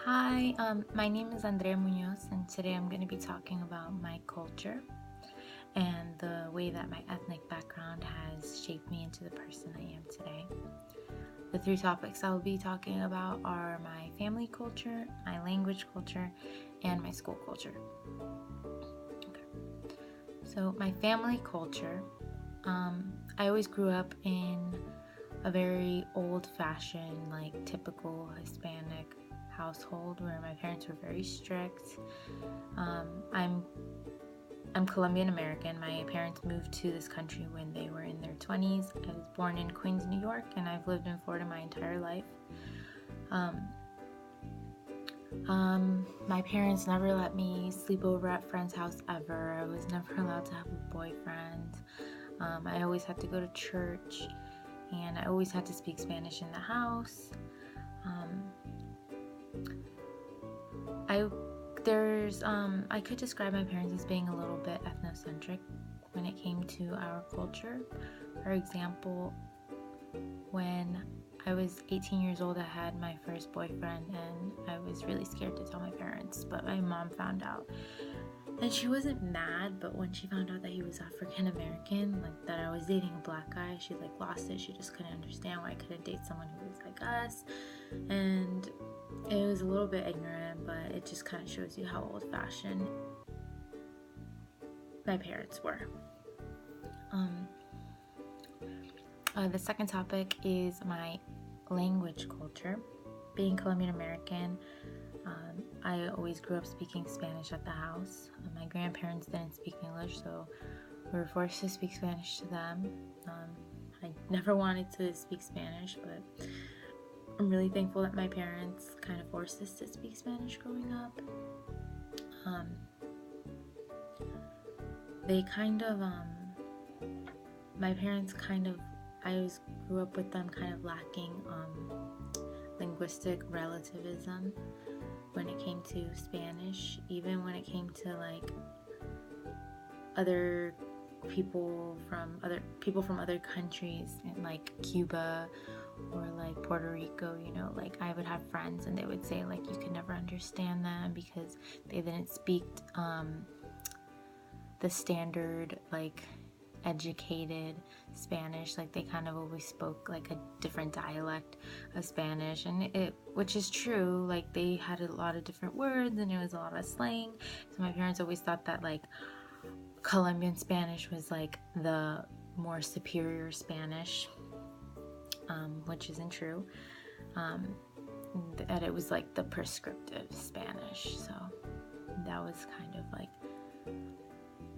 Hi, my name is Andrea Munoz, and today I'm going to be talking about my culture and the way that my ethnic background has shaped me into the person I am today. The three topics I'll be talking about are my family culture, my language culture, and my school culture. Okay. So, my family culture, I always grew up in a very old-fashioned, like typical Hispanic household where my parents were very strict. I'm Colombian American. My parents moved to this country when they were in their 20s. I was born in Queens, New York, and I've lived in Florida my entire life. My parents never let me sleep over at friends' house ever. I was never allowed to have a boyfriend. I always had to go to church, and I always had to speak Spanish in the house. I could describe my parents as being a little bit ethnocentric when it came to our culture. For example, when I was 18 years old, I had my first boyfriend, and I was really scared to tell my parents, but my mom found out. And she wasn't mad, but when she found out that he was African American, like that I was dating a black guy, she lost it. She just couldn't understand why I couldn't date someone who was like us. And it was a little bit ignorant, but it just kind of shows you how old-fashioned my parents were. The second topic is my language culture. Being Colombian American, I always grew up speaking Spanish at the house. My grandparents didn't speak English, so we were forced to speak Spanish to them. I never wanted to speak Spanish, but I'm really thankful that my parents kind of forced us to speak Spanish growing up. My parents I always grew up with them kind of lacking linguistic relativism when it came to Spanish, even when it came to like other people from other countries, like Cuba or like Puerto Rico. Like I would have friends and they would say like you could never understand them because they didn't speak the standard like educated Spanish. Like they kind of always spoke like a different dialect of Spanish, and which is true. Like they had a lot of different words and it was a lot of slang. So my parents always thought that like Colombian Spanish was like the more superior Spanish, which isn't true. That it was like the prescriptive Spanish. So that was kind of like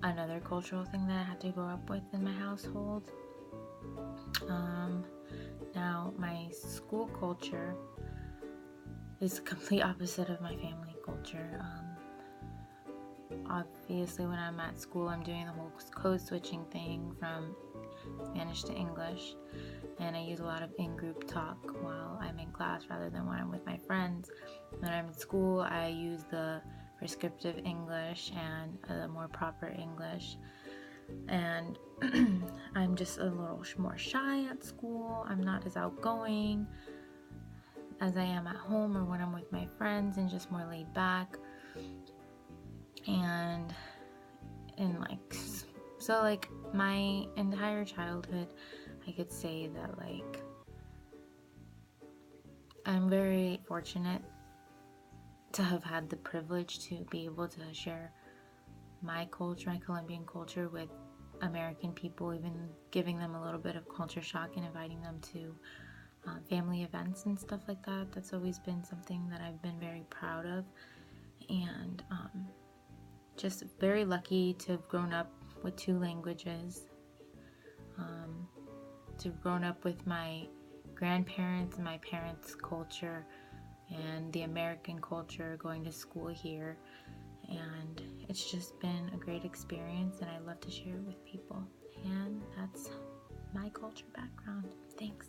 another cultural thing that I had to grow up with in my household. Now my school culture is the complete opposite of my family culture. Obviously when I'm at school, I'm doing the whole code switching thing from Spanish to English, and I use a lot of in-group talk while I'm in class rather than when I'm with my friends. When I'm in school, I use the prescriptive English and the more proper English, and I'm just a little more shy at school. I'm not as outgoing as I am at home or when I'm with my friends, and just more laid back. And like my entire childhood, I could say that like I'm very fortunate to have had the privilege to be able to share my culture, my Colombian culture, with American people, even giving them a little bit of culture shock and inviting them to family events and stuff like that. That's always been something that I've been very proud of, and just very lucky to have grown up with two languages, to have grown up with my grandparents and my parents' culture and the American culture, going to school here, and it's just been a great experience, and I love to share it with people. And that's my culture background. Thanks.